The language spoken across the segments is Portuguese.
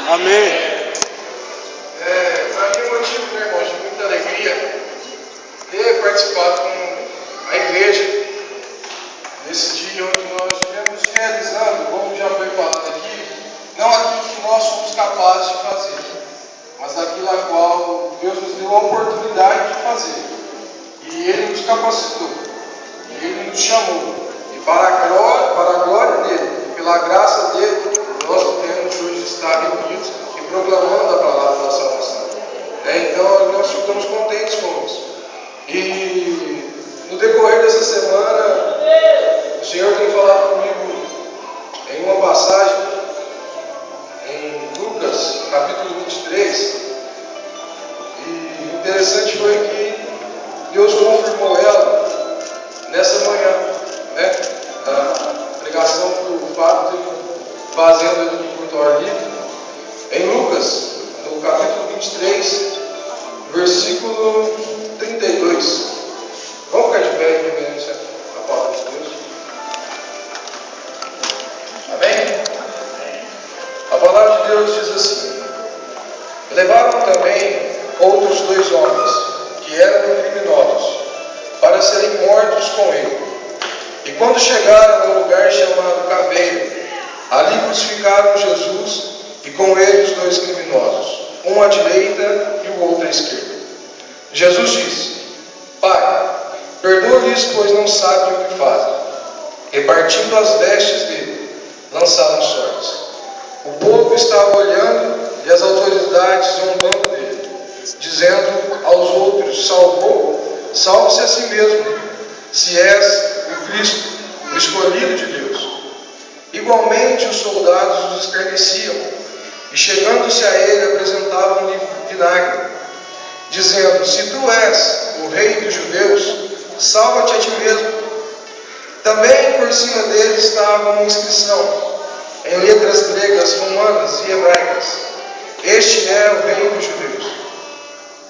Amém. Para mim é um motivo, né, irmãos, de muita alegria ter participado com a igreja nesse dia onde nós estivemos realizando, como já foi falado aqui, não aquilo que nós somos capazes de fazer, mas aquilo a qual Deus nos deu a oportunidade de fazer. E Ele nos capacitou, e Ele nos chamou, e para a glória dEle, e pela graça dEle, nós podemos hoje estar reunidos e proclamando a palavra da salvação. Então nós ficamos contentes com isso. E no decorrer dessa semana, o Senhor tem falado comigo em uma passagem, em Lucas, capítulo 23, e o interessante foi que Deus confirmou ela nessa manhã, né? A pregação do Fábio fazendo aqui no culto ao ar livre, em Lucas, no capítulo 23, versículo 32. Vamos ficar de pé em reverência à palavra de Deus. Amém? A palavra de Deus diz assim: levaram também outros 2 homens, que eram criminosos, para serem mortos com ele. E quando chegaram a um lugar chamado Caveiro, ali crucificaram Jesus e com ele os 2 criminosos, um à direita e o outro à esquerda. Jesus disse: Pai, perdoa-lhes, pois não sabem o que fazem. Repartindo as vestes dele, lançaram sortes. O povo estava olhando e as autoridades zombando dele, dizendo aos outros: salve-se a si mesmo, se és o Cristo, o escolhido de Deus. Igualmente os soldados os escarneciam, e chegando-se a ele apresentavam-lhe vinagre, dizendo: se tu és o rei dos judeus, salva-te a ti mesmo. Também por cima dele estava uma inscrição, em letras gregas, romanas e hebraicas: este é o rei dos judeus.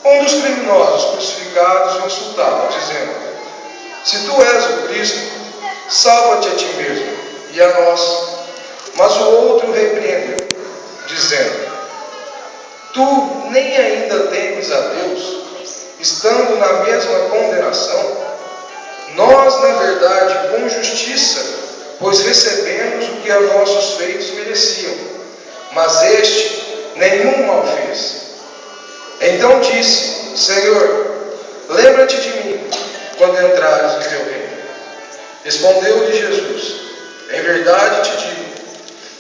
Um dos criminosos crucificados o insultava, dizendo: se tu és o Cristo, salva-te a ti mesmo e a nós. Mas o outro repreendeu, dizendo: tu nem ainda temes a Deus, estando na mesma condenação? Nós, na verdade, com justiça, pois recebemos o que a nossos feitos mereciam, mas este nenhum mal fez. Então disse: Senhor, lembra-te de mim quando entrares no teu reino. Respondeu-lhe Jesus: em verdade te digo,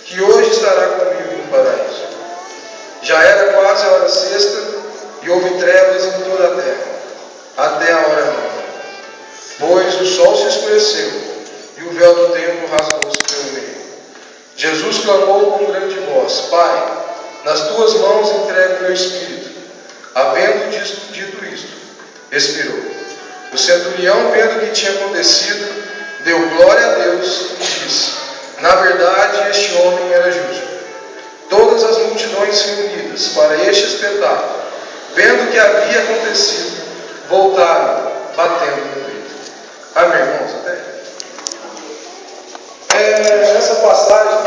que hoje estará comigo no paraíso. Já era quase a hora sexta, e houve trevas em toda a terra, até a hora nona. Pois o sol se escureceu, e o véu do templo rasgou-se pelo meio. Jesus clamou com grande voz: Pai, nas tuas mãos entrego o meu espírito. Havendo dito isto, expirou. O centurião, vendo o que tinha acontecido, deu glória a Deus e disse: na verdade, este homem era justo. Todas as multidões reunidas para este espetáculo, vendo o que havia acontecido, voltaram, batendo no peito. Amém, irmãos? Essa passagem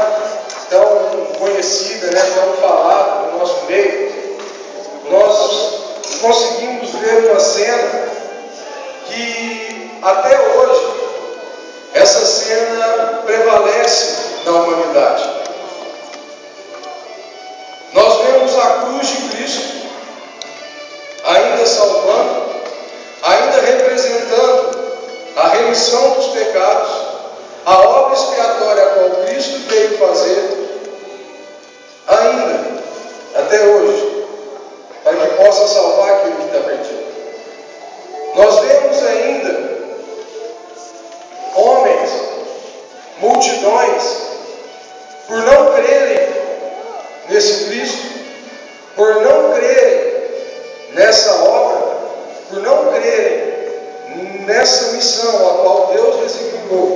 tão conhecida, né, tão falada no nosso meio, nós conseguimos ver uma cena que até hoje essa cena prevalece na humanidade. Nós vemos a cruz de Cristo ainda salvando, ainda representando a remissão dos pecados, a obra expiatória a qual Cristo veio fazer, ainda, até hoje, para que possa salvar aquele que está perdido. Nós vemos ainda homens, multidões, por não crerem nesse Cristo, por não crerem nessa obra, por não crerem nessa missão a qual Deus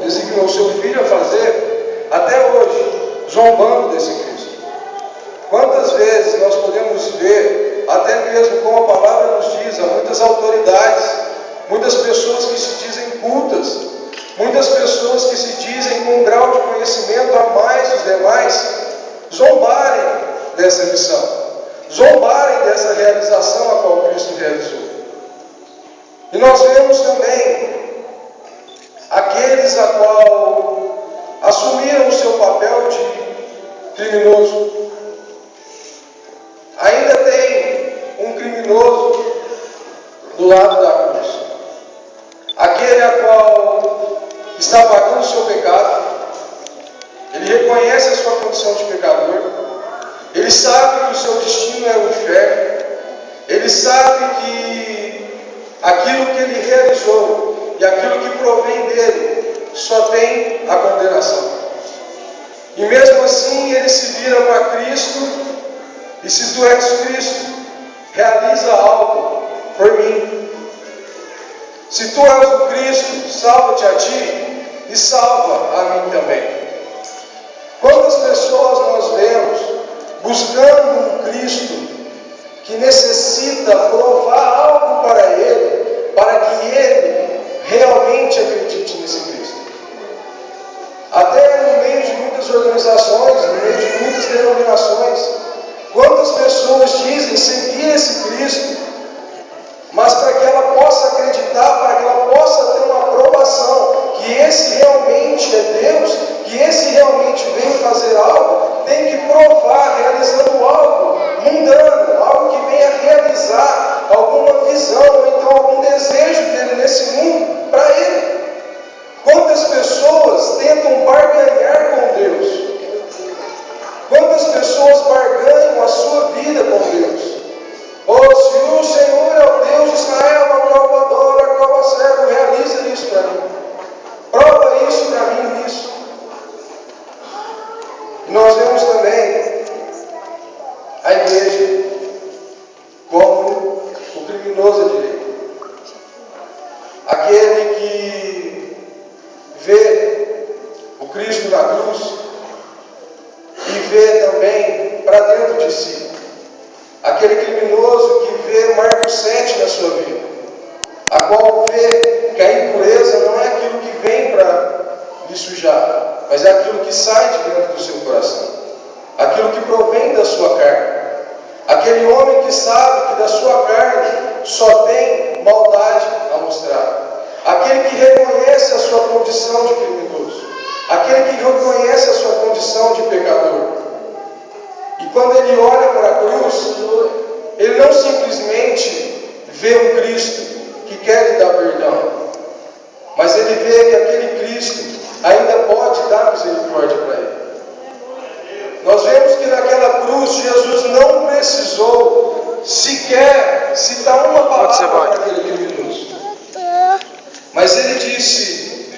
designou seu Filho a fazer, até hoje, zombando desse Cristo. Quantas vezes nós podemos ver, até mesmo como a palavra nos diz, há muitas autoridades, muitas pessoas que se dizem cultas, muitas pessoas que se dizem com um grau de conhecimento a mais dos demais, zombarem dessa missão, zombarem dessa realização a qual Cristo realizou. E nós vemos também aqueles a qual assumiram o seu papel de criminoso. Ainda tem um criminoso do lado da cruz, aquele a qual está pagando o seu pecado. Ele reconhece a sua condição de pecador, ele sabe que o seu destino é o inferno, ele sabe que aquilo que ele realizou e aquilo que provém dele só tem a condenação. E mesmo assim ele se vira para Cristo e, se tu és Cristo, realiza algo por mim. Se tu és o Cristo, salva-te a ti e salva a mim também. Quantas pessoas nós vemos buscando um Cristo que necessita provar algo para ele, para que ele realmente acredite nesse Cristo? Até no meio de muitas organizações, no meio de muitas denominações, quantas pessoas dizem seguir esse Cristo, mas para que ela possa acreditar, para que ela possa ter uma aprovação que esse realmente é Deus, que esse realmente veio fazer algo, tem que provar realizando algo mundano, algo que venha realizar alguma visão, ou então algum desejo dele nesse mundo, para ele. Quantas pessoas tentam barganhar com Deus? Quantas pessoas barganham a sua vida com Deus? Oh, se o Senhor é o Deus de Israel, a qual eu adoro, a qual eu servo, realiza isso para mim. Prova isso para mim, isso. E nós vemos também a igreja como o criminoso de lei. Aquele que vê o Cristo na cruz e vê também para dentro de si. Aquele criminoso que vê Marcos 7 na sua vida, a qual vê que a impureza não é aquilo que vem para lhe sujar, mas é aquilo que sai de dentro do seu coração, aquilo que provém da sua carne. Aquele homem que sabe que da sua carne só tem maldade a mostrar. Aquele que reconhece a sua condição de criminoso, aquele que reconhece a sua condição de pecador. E quando ele olha para a cruz, ele não simplesmente vê um Cristo que quer lhe dar perdão, mas ele vê que aquele Cristo ainda pode dar misericórdia para ele. Nós vemos que naquela cruz Jesus não precisou sequer citar uma palavra para aquele criminoso, mas ele disse: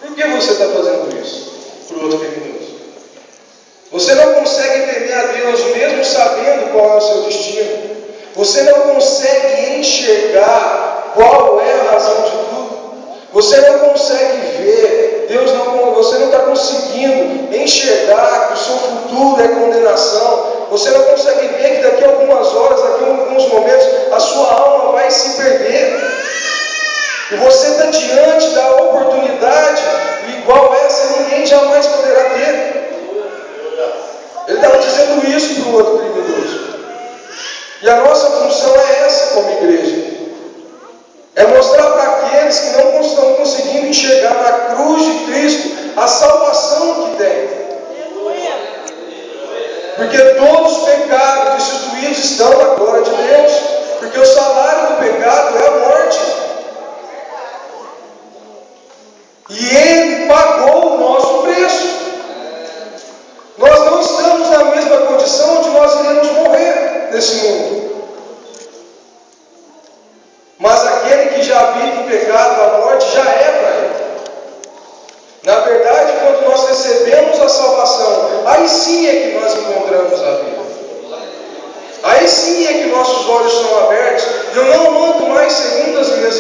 por que você está fazendo isso para o outro criminoso? Você não consegue temer a Deus mesmo sabendo qual é o seu destino. Você não consegue enxergar qual é a razão de tudo. Você não consegue ver. Você não está conseguindo enxergar que o seu futuro é condenação. Você não consegue ver que daqui a algumas horas, daqui a alguns momentos, a sua alma vai se perder. E você está diante da oportunidade igual essa, ninguém jamais poderá ter. Ele estava dizendo isso para o outro criminoso. E a nossa função é essa como igreja. É mostrar para aqueles que não estão conseguindo enxergar na cruz de Cristo a salvação que tem. Porque todos os pecados destituídos estão na glória de Deus. Porque o salário do pecado é a morte. E Ele pagou o nosso preço. Nós não estamos na mesma condição onde nós iremos morrer nesse mundo. Mas aquele que já vive em pecado, a morte já é para ele. Na verdade, quando nós recebemos a salvação, aí sim é que nós encontramos a vida. Aí sim é que nossos olhos são abertos. Eu não ando mais segundo as minhas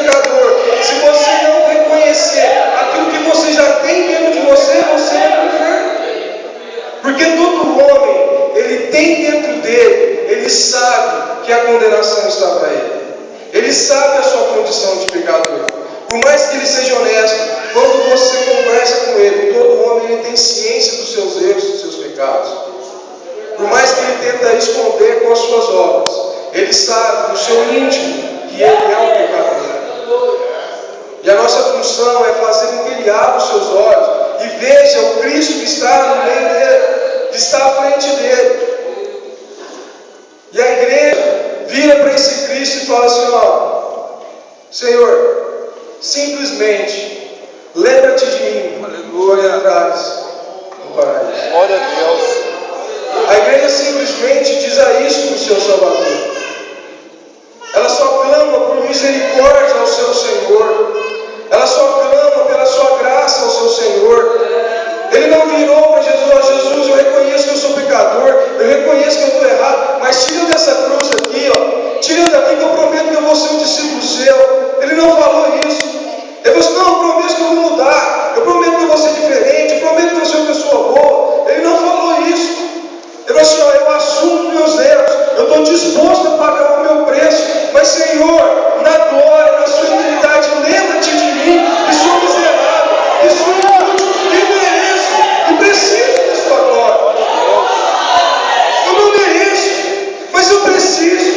pecador, se você não reconhecer aquilo que você já tem dentro de você, você vai para o inferno. Porque todo homem, ele tem dentro dele, ele sabe que a condenação está para ele. Ele sabe a sua condição de pecador. Por mais que ele seja honesto, quando você conversa com ele, todo homem ele tem ciência dos seus erros, dos seus pecados. Por mais que ele tenta esconder com as suas obras, ele sabe no seu íntimo que ele é um pecador. E a nossa função é fazer com que ele abra os seus olhos e veja o Cristo que está no meio dele, que está à frente dele. E a igreja vira para esse Cristo e fala assim: ó, Senhor, simplesmente lembra-te de mim, aleluia, atrás no paraíso. Glória a Deus. A igreja simplesmente diz a isso para o seu Salvador. Ela só clama por misericórdia ao seu Senhor. Ela só clama pela sua graça ao seu Senhor. Ele não virou para Jesus: ó, Jesus, eu reconheço que eu sou pecador, eu reconheço que eu estou errado, mas tira dessa cruz aqui, ó, tira daqui que eu prometo que eu vou ser um discípulo seu. Ele não falou isso. Ele falou assim: não, eu prometo que eu vou mudar, eu prometo que eu vou ser diferente, eu prometo que eu vou ser uma pessoa boa. Ele não falou isso. Ele falou assim: ó, eu assumo meus erros, eu estou disposto a pagar o meu preço, mas Senhor, na glória, na sua eternidade, lembra-te de mim, que sou miserável, que sou inútil, que mereço, e preciso da sua glória. Eu não mereço, mas eu preciso.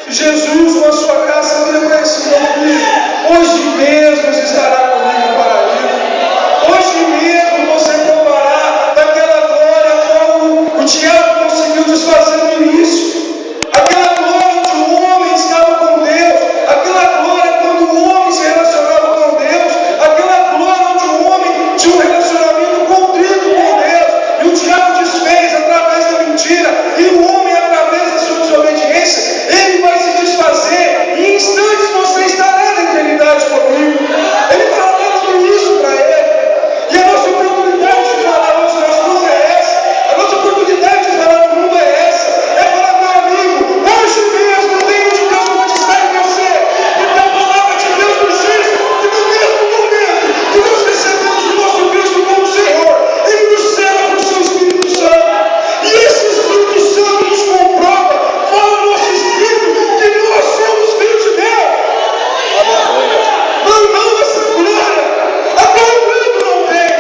Jesus, com a sua graça, vira para esse meu filho: hoje mesmo estará comigo no paraíso. Hoje mesmo você provará daquela glória como o diabo conseguiu desfazer no início. Aquela glória onde o homem estava com Deus. Aquela glória quando o homem se relacionava com Deus. Aquela glória onde o homem tinha um relacionamento contrito com Deus. E o diabo desfez através da mentira. E o homem, através da sua desobediência, ele vai se desfazer. Em instantes você estará na eternidade comigo. Ele está falando isso para ele. E a nossa oportunidade de falar hoje nas ruas é essa. A nossa oportunidade de falar no mundo é essa. É falar: meu amigo, hoje mesmo o reino de Deus pode estar em você. Porque a palavra de Deus nos diz que no mesmo momento que nós recebemos o nosso Cristo como Senhor, Ele nos cela com o seu Espírito Santo. E esse Espírito Santo nos comprova, fala no nosso Espírito, que nós somos filhos de Deus. Não essa glória. A glória não tem.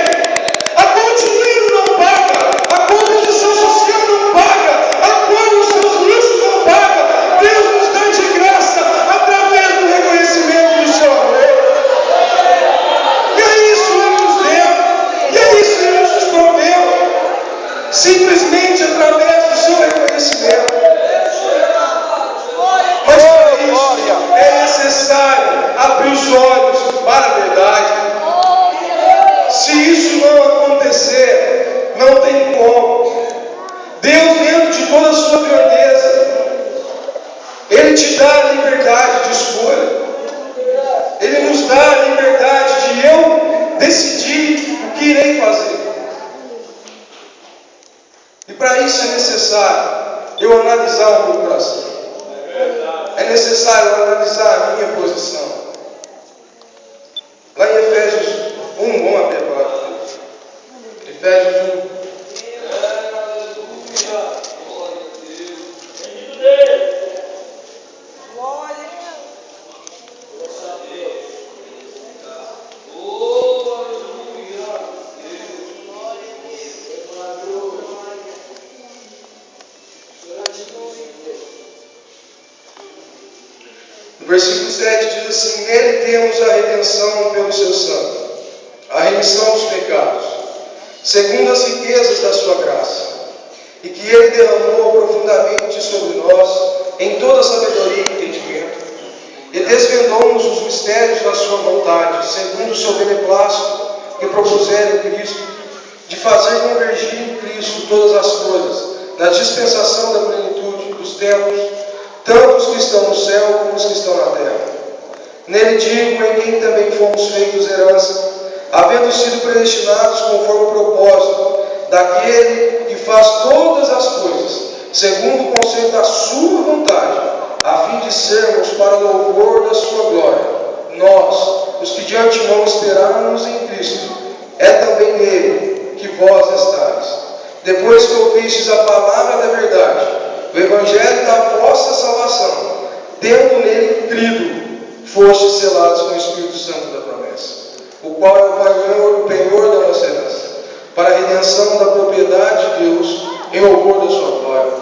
A qual o dinheiro não paga, a qual a posição social não paga, a qual os seus luxos não pagam. Deus nos dá de graça através do reconhecimento do seu amor. E é isso Ele nos deu, e é isso Ele nos prometeu, simplesmente através do seu reconhecimento. Mas para isso é necessário abrir os olhos para a verdade. Se isso não acontecer, não tem como. Deus, dentro de toda a sua grandeza, Ele te dá a liberdade de escolha. Ele nos dá a liberdade de eu decidir o que irei fazer. E para isso é necessário eu analisar o meu coração. É necessário eu analisar a minha posição. Lá em Efésios 1, vamos abrir a palavra. Efésios 1. No versículo 7 diz assim: nele temos a redenção pelo seu sangue, a remissão dos pecados, segundo as riquezas da sua graça, e que Ele derramou profundamente sobre nós em toda sabedoria e entendimento, e desvendou-nos os mistérios da sua vontade, segundo o seu beneplácito que propusera em Cristo, de fazer convergir em Cristo todas as coisas, na dispensação da plenitude dos tempos, tanto os que estão no céu como os que estão na terra. Nele digo, em quem também fomos feitos herança, havendo sido predestinados conforme o propósito daquele que faz todas as coisas, segundo o conselho da sua vontade, a fim de sermos para louvor da sua glória. Nós, os que de antemão esperávamos em Cristo, é também nele que vós estáis. Depois que ouvistes a palavra da verdade, o evangelho da vossa salvação, tendo nele crido, fostes selados com o Espírito Santo da promessa, o qual é o penhor da nossa herança, para a redenção da propriedade de Deus, em louvor da sua glória.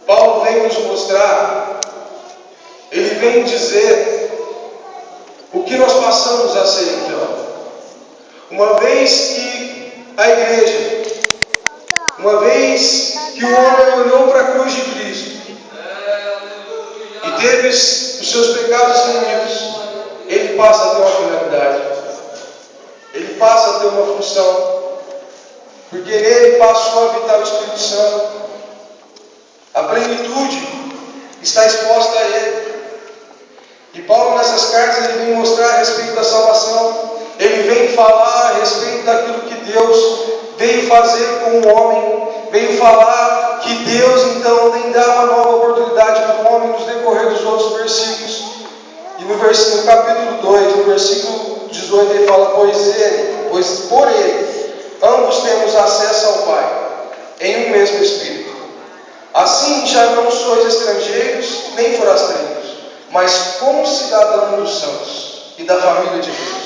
Paulo vem nos mostrar, ele vem dizer o que nós passamos a ser então. Uma vez que a igreja, uma vez que o homem olhou para a cruz de Cristo e teve os seus pecados remidos, ele passa a ter uma finalidade, ele passa a ter uma função, porque nele passou a habitar o Espírito Santo. A plenitude está exposta a ele. E Paulo nessas cartas ele vem mostrar a respeito da salvação. Ele vem falar a respeito daquilo que Deus veio fazer com o homem. Veio falar que Deus então vem dar uma nova oportunidade para o homem nos decorrer dos outros versículos. E no capítulo 2, no versículo 18, ele fala: pois por ele ambos temos acesso ao Pai, em um mesmo Espírito. Assim já não sois estrangeiros nem forasteiros, mas como cidadãos dos santos e da família de Deus,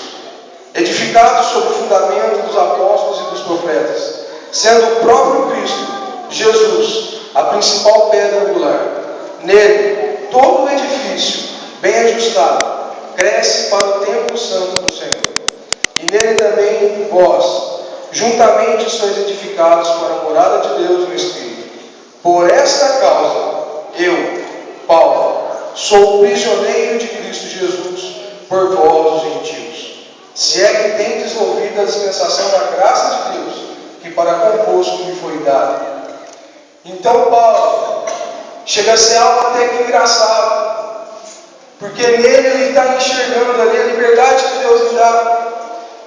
edificados sobre o fundamento dos apóstolos e dos profetas, sendo o próprio Cristo, Jesus, a principal pedra angular. Nele, todo o edifício, bem ajustado, cresce para o templo santo do Senhor. E nele também vós, juntamente sois edificados para a morada de Deus no Espírito. Por esta causa, eu, Paulo, sou prisioneiro de Cristo Jesus, por vós, os gentios. Se é que tendes ouvido a dispensação da graça de Deus, que para convosco me foi dada. Então Paulo chega a ser algo até que engraçado, porque nele ele está enxergando ali a liberdade que Deus lhe dá.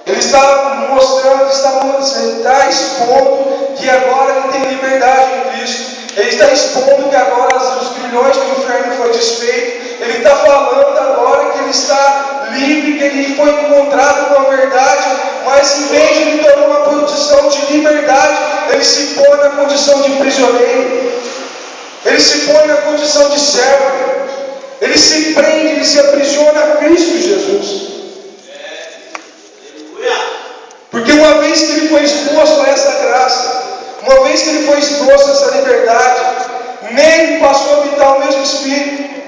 Ele está mostrando, ele está expondo que agora ele tem liberdade em Cristo. Ele está expondo que agora os grilhões do inferno foi desfeito. Ele está falando agora que ele está livre, que ele foi encontrado com a verdade, mas em vez de ele tomar uma condição de liberdade, ele se põe na condição de prisioneiro. Ele se põe na condição de servo. Ele se prende, ele se aprisiona a Cristo Jesus. Porque uma vez que ele foi exposto a essa graça, uma vez que ele foi exposto a essa liberdade, nele passou a habitar o mesmo Espírito.